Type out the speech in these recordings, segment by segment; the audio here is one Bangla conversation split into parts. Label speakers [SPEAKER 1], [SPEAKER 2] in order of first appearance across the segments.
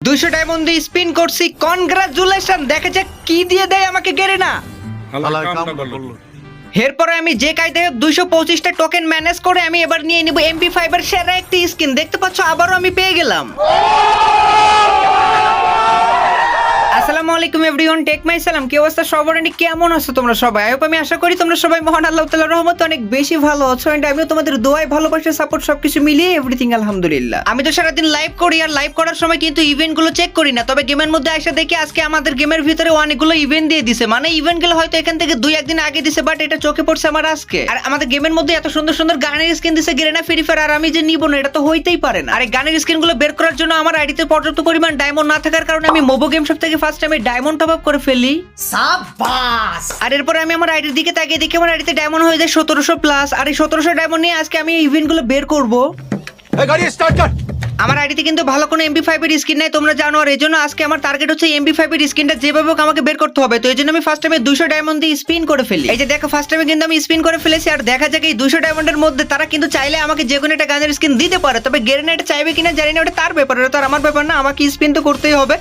[SPEAKER 1] 200 ডায়মন্ড দিয়ে স্পিন করছি, কনগ্রাচুলেশন। দেখা যাক কি দিয়ে দেয় আমাকে গেরেনা। এরপরে আমি যে কায়দায় 225টা টোকেন ম্যানেজ করে আমি এবার নিয়ে নিব MP5 এর সেরা একটি স্কিন। দেখতে পাচ্ছ আবারও আমি পেয়ে গেলাম। আসসালামু আলাইকুম এভরিওয়ান, টেক মাই সালাম। কি অবস্থা সবার, কেমন আছো তোমরা সবাই? আমি আশা করি তোমরা সবাই মহান আল্লাহ তাআলার রহমতে অনেক বেশি ভালো আছো। এন্ড আমিও তোমাদের দোয়ায়, ভালোবাসা, সাপোর্ট সবকিছু মিলিয়ে এভরিথিং আলহামদুলিল্লাহ। আমি তো সারাদিন লাইভ করি, আর লাইভ করার সময় কিন্তু ইভেন্ট গুলো চেক করি না, তবে গেমের মধ্যে এসে দেখি আজকে আমাদের গেমের ভিতরে অনেকগুলো ইভেন্ট দিয়ে দিছে। মানে ইভেন্ট গুলো হয়তো এখান থেকে 2-1 দিন আগে দিছে, বাট এটা চোখে পড়ছে আমার আজকে। আর আমাদের গেমের মধ্যে এত সুন্দর সুন্দর গানের স্কিন দিছে গেরেনা ফ্রি ফায়ার, আর আমি যে নিব না এটা তো হইতেই পারে না। আর এই গানের স্কিন গুলো বের করার জন্য আমার আইডিতে পর্যাপ্ত পরিমাণ ডায়মন্ড না থাকার কারণে আমি মোবো গেম শপ থেকে ফার্স্ট টাইমে ডায়মন্ড টপ আপ করে ফেলি। সাবাস। আর এরপর আমি আমার আইডির দিকে তাকিয়ে দেখি আমার আইডিতে ডায়মন্ড হয়ে যায় 1700 প্লাস। আর এই 1700 ডায়মন্ড নিয়ে আজকে আমি ইভেন্ট গুলো বের করব।
[SPEAKER 2] গাড়ি স্টার্ট কর।
[SPEAKER 1] আমার আইডিতে কিন্তু ভালো কোনো MP5 এর স্কিন নাই, তোমরা জানো। আর এজন্য আজকে আমার টার্গেট হচ্ছে MP5 এর স্কিনটা যেভাবে হোক আমাকে বের করতে হবে। তো এজন্য আমি ফার্স্ট টাইমে 200 ডায়মন্ড দিয়ে স্পিন করে ফেলি। এই যে দেখো, ফার্স্ট টাইমে কিন্তু আমি স্পিন করে ফেলেছি। আর দেখা যাক এই 200 ডায়মন্ডের মধ্যে তারা কিন্তু চাইলে আমাকে যে কোনো একটা গানের স্কিন দিতে পারে, তবে গেরেনা এটা চাইবে কিনা জানি না, ওটা তার ব্যাপার, ওটা তো আর আমার ব্যাপার না। আমাকে স্পিন তো করতেই হবে।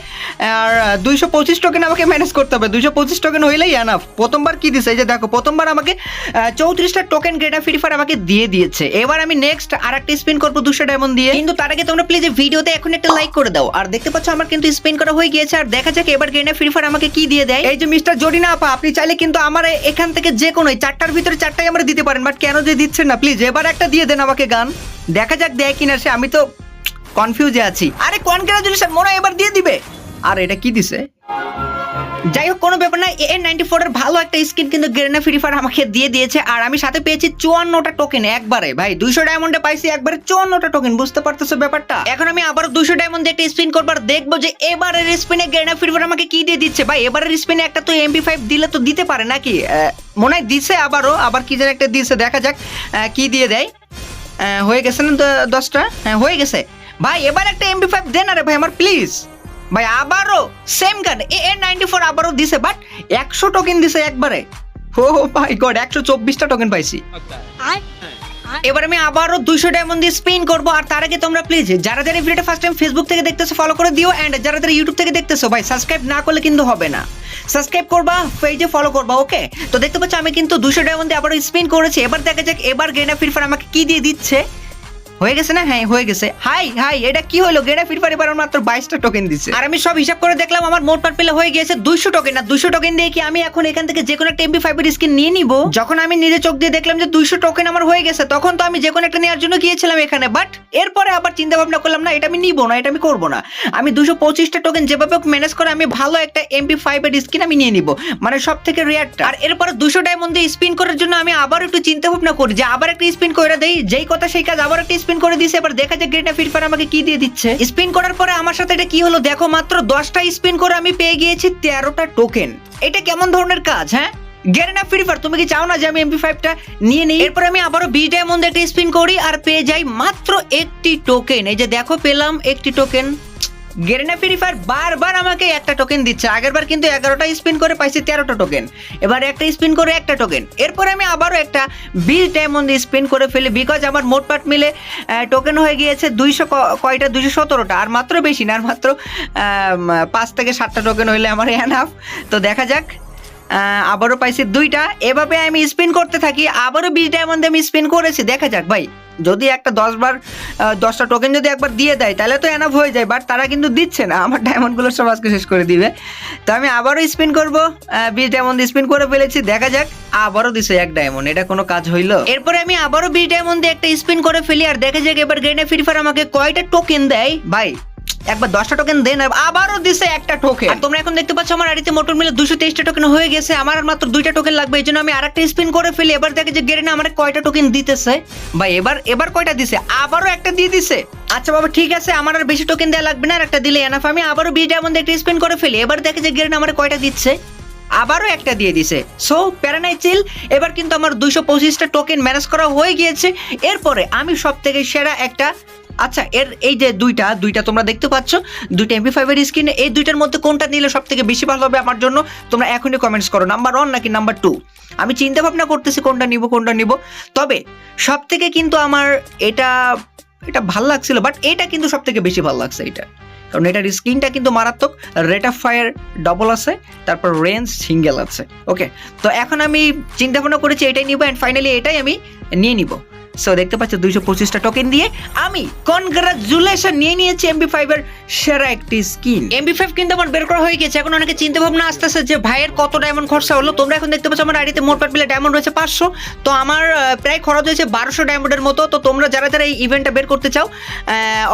[SPEAKER 1] আর 225 টোকেন আমাকে ম্যানেজ করতে হবে। 225 টোকেন হইলেই এনাফ। প্রথমবার কি দিছে, এই যে দেখো, প্রথমবার আমাকে 34টা টোকেন গেরেনা ফ্রি ফায়ার আমাকে দিয়ে দিয়েছে। এবার আমি নেক্সট আরেকটা স্পিন করব 200 ডায়মন্ড দিয়ে। কিন্তু তার আগে তোমরা প্লিজ ভিডিওতে এখন একটা লাইক করে দাও। আর দেখতে পাচ্ছ আমার কিন্তু স্পিন করা হয়ে গিয়েছে। আর দেখা যাক এবার গেরেনা ফ্রি ফায়ার আমাকে কি দিয়ে দেয়। এই যে মিস্টার জরিনা আপা, আপনি চাইলে কিন্তু আমার এখান থেকে যে কোনো 4টার ভিতরে 4টাই আমরা দিতে পারেন, বাট কেন যে দিচ্ছেন না, প্লিজ এবার একটা দিয়ে দেন আমাকে গান। দেখা যাক দেয় কিনা সে, আমি তো কনফিউজে আছি। আরে কনগ্রাচুলেশন, মনে হয় এবার দিয়ে দিবে। আর এটা কি দিছে? যাই হোক, কোনো ব্যাপার না। AN94 এর ভালো একটা স্কিন কিন্তু গেরেনা ফ্রি ফায়ার আমাকে দিয়ে দিয়েছে। আর আমি সাথে পেয়েছি 54টা টোকেন একবারে। ভাই 200 ডায়মন্ডে পাইছি একবারে 54টা টোকেন, বুঝতে পারতেছো ব্যাপারটা? এখন আমি আবার 200 ডায়মন্ড দিয়ে একটা স্পিন করবার দেখবো যে এবারের স্পিনে গেরেনা ফ্রি ফায়ার আমাকে কি দিয়ে দিচ্ছে। ভাই এবারের স্পিনে একটা তো MP5 দিলে তো দিতে পারে নাকি? মনে হয় দিছে, আবার কি যেন একটা দিয়েছে। দেখা যাক কি দিয়ে দেয়। হয়ে গেছে না 10টা? হ্যাঁ হয়ে গেছে। ভাই এবার একটা MP5 দেন আরে ভাই আমার, প্লিজ। ভাই আবারও সেম গান AN94 আবারও দিছে, বাট 100 টোকেন দিছে একবারে। ও মাই গড, 124টা টোকেন পাইছি। এবার আমি আবারও 200 ডায়মন্ড দিয়ে স্পিন করবো। আর তার আগে তোমরা প্লিজ যারা যারা ভিডিওটা ফার্স্ট টাইম ফেসবুক থেকে দেখতেছো ফলো করে দিও। এন্ড যারা যারা ইউটিউব থেকে দেখতেছো ভাই সাবস্ক্রাইব না করলে কিন্তু হবে না। সাবস্ক্রাইব করবা, পেজে ফলো করবা, ওকে? তো দেখতে পাচ্ছ আমি কিন্তু 200 ডায়মন্ড দিয়ে আবারও স্পিন করেছি। এবার দেখা যাক এবার গেরেনা ফ্রি ফায়ার আমাকে কি দিয়ে দিচ্ছে। হয়ে গেছে না? হ্যাঁ হয়ে গেছে। হাই এটা কি হলো? গেরেনা ফ্রি ফায়ার এবার মাত্র 22টা টোকেন দিছে। আর আমি সব হিসাব করে দেখলাম আমার মোট পার পেলে হয়ে গিয়েছে 200 টোকেন। আর 200 টোকেন দিয়ে কি আমি এখন এখান থেকে যে কোনো একটা MP5 এর স্কিন নিয়ে নিব? যখন আমি নিজে চোখ দিয়ে দেখলাম যে 200 টোকেন আমার হয়ে গেছে, তখন তো আমি যে কোনো একটা নেওয়ার জন্য গিয়েছিলাম এখানে। বাট এরপরে আবার চিন্তা ভাবনা করলাম না, এটা আমি নিব না, এটা আমি করব না। আমি 225টা টোকেন যেভাবে ম্যানেজ করে আমি ভালো একটা MP5 এর স্কিন আমি নিয়ে নিব, মানে সব থেকে রেয়ারটা। আর এরপরে 200 ডায়মন্ড দিয়ে স্পিন করার জন্য আমি আবার একটু চিন্তা ভাবনা করি যে আবার একটা স্পিন করে দেই। যেই কথা সেই কাজ, আবার একটা স্পিন করে দিয়েছে। এবার দেখা যাক গেরেনা ফ্রি ফায়ার আমাকে কি দিয়ে দিচ্ছে। স্পিন করার পরে আমার সাথে এটা কি হলো দেখো, মাত্র 10টা স্পিন করে আমি পেয়ে গিয়েছি 13টা টোকেন। এটা কেমন ধরনের কাজ? হ্যাঁ গেরেনা ফ্রি ফায়ার, তুমি কি চাও না যে আমি MP5টা নিয়ে নিই? এরপর আমি আবারও 20 ডায়মন্ড একটা স্পিন করি আর পেয়ে যাই মাত্র 1টি টোকেন। এই যে দেখো, পেলাম 1টি টোকেন। গেরেনা ফ্রি ফায়ার বারবার আমাকে একটা টোকেন দিচ্ছে। আগেরবার কিন্তু 11টা স্পিন করে পাইছি 13টা টোকেন, এবার একটা স্পিন করে একটা টোকেন। এরপর আমি আবারও একটা 20 ডায়মন্ড স্পিন করে ফেলি, বিকজ আমার মোট পাট মিলে টোকেন হয়ে গিয়েছে 200 কয়টা, 217টা। আর মাত্র বেশি না, আর মাত্র 5 থেকে 7টা টোকেন হইলে আমার এনাফ। তো দেখা যাক, আবারও পাইছি 2টা। এভাবে আমি স্পিন করতে থাকি। আবারও 20 ডায়মন্ড আমি স্পিন করেছি। দেখা যাক ভাই, যদি একটা 10টা টোকেন যদি একবার দিয়ে দেয় তাহলে তো এনাফ হয়ে যায়, বাট তারা কিন্তু দিচ্ছে না। আমার ডায়মন্ডগুলো সব আজকে শেষ করে দিবে। তো আমি আবারও স্পিন করবো। 20 ডায়মন্ড স্পিন করে ফেলেছি। দেখা যাক, আবারও দিছে 1 ডায়মন্ড। এটা কোনো কাজ হইলো? এরপরে আমি আবারও 20 ডায়মন্ড দিয়ে একটা স্পিন করে ফেলি। আর দেখা যাক এবার গেরেনা ফ্রি ফায়ার আমাকে কয়টা টোকেন দেয়। ভাই একবার 10টা টোকেন দেন। আবারও দিছে একটা টোকেন। আর তোমরা এখন দেখতে পাচ্ছ আমার আড়িতে মোটর মিলে 223টা টোকেন হয়ে গেছে। আমার আর মাত্র 2টা টোকেন লাগবে, এই জন্য আমি আরেকটা স্পিন করে ফেলি। এবার দেখে যে গেরেনা আমার কয়টা টোকেন দিতেছে। ভাই এবার কয়টা দিছে? আবারও একটা দিয়ে দিছে। আচ্ছা বাবা ঠিক আছে, আমার আর বেশি টোকেন দেওয়া লাগবে না, আর একটা দিলে এনাফ। আমি আবারও 20 ডায়মন্ড একটা স্পিন করে ফেলি। এবার দেখে যে গেরেনা আমার কয়টা দিচ্ছে। আবারও একটা দিয়ে দিছে। সো প্যারানাই চিল। এবার কিন্তু আমার 225টা টোকেন ম্যানেজ করা হয়ে গিয়েছে। এরপরে আমি সব থেকে সেরা একটা, আচ্ছা এই যে দুইটা তোমরা দেখতে পাচ্ছ, 2টা MP5 এর স্কিন। এই দুইটার মধ্যে কোনটা নিলে সব থেকে বেশি ভালো হবে আমার জন্য? তোমরা এখনই কমেন্টস করো, নাম্বার 1 নাকি নাম্বার 2। আমি চিন্তা ভাবনা করতেছি কোনটা নিব। তবে সব থেকে কিন্তু আমার এটা ভাল লাগছিল, বাট এটা কিন্তু সব থেকে বেশি ভালো লাগছে। কারণ এটার স্ক্রিনটা কিন্তু মারাত্মক, রেট অফ ফায়ার ডবল আছে, তারপর রেঞ্জ সিঙ্গেল আছে। ওকে, তো এখন আমি চিন্তা ভাবনা করেছি এটাই নিব, অ্যান্ড ফাইনালি এটাই আমি নিয়ে নিব। সো দেখতে পাচ্ছ 225টা টোকেন দিয়ে আমি কনগ্রাচুলেশন নিয়ে নিয়েছি MB5 এর সেরা একটি স্কিন। MB5 কিন্তু আমার বের করা হয়ে গেছে। এখন অনেকে চিন্তা ভাবনা আসতেছে যে ভাইয়ের কত ডায়মন্ড খরচা হলো। তোমরা এখন দেখতে পাচ্ছ আমার আইডিতে মোট মিলে ডায়মন্ড রয়েছে 500, তো আমার প্রায় খরচ হয়েছে 1200 ডায়মন্ডের মতো। তো তোমরা যারা যারা এই ইভেন্টটা বের করতে চাও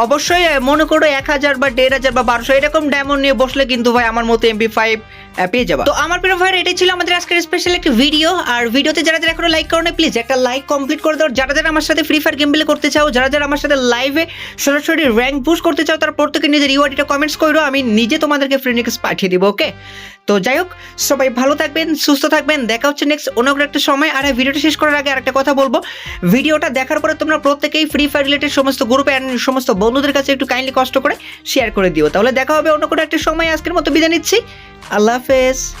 [SPEAKER 1] অবশ্যই মনে করো 1000 বা 1500 বা 1200 এরকম ডায়মন্ড নিয়ে বসলে কিন্তু ভাই আমার মতো MB5 পেয়ে যাবা। তো আমার প্রিয় ভাইয়ের এটাই ছিল আমাদের আজকের স্পেশাল একটা ভিডিও। আর ভিডিওতে যারা যারা এখনো লাইক করো না প্লিজ একটা লাইক কমপ্লিট করে দাও। যারা যারা আমার সাথে ফ্রি ফায়ার গেম প্লে করতে চাও, যারা যারা আমার সাথে লাইভে সরাসরি র্যাঙ্ক পুশ করতে চাও, তারা প্রত্যেকে নিজের রিওয়ার্ডটা কমেন্টস করো, আমি নিজে তোমাদেরকে ফ্রেন্ড রিকোয়েস্ট পাঠিয়ে দিব। ওকে, তো যাই হোক সবাই ভালো থাকবেন, সুস্থ থাকবেন, দেখা হচ্ছে নেক্সট অন্য একটা সময়। আর ভিডিওটা শেষ করার আগে আরেকটা কথা বলবো, ভিডিওটা দেখার পরে তোমরা প্রত্যেকেই ফ্রি ফায়ার রিলেটেড সমস্ত গ্রুপে অ্যান্ড সমস্ত বন্ধুদের কাছে একটু কাইন্ডলি কষ্ট করে শেয়ার করে দিও। তাহলে দেখা হবে অন্য কোনো একটা সময়। আজকের মতো বিদায় নিচ্ছি, আল্লাহ হাফেজ।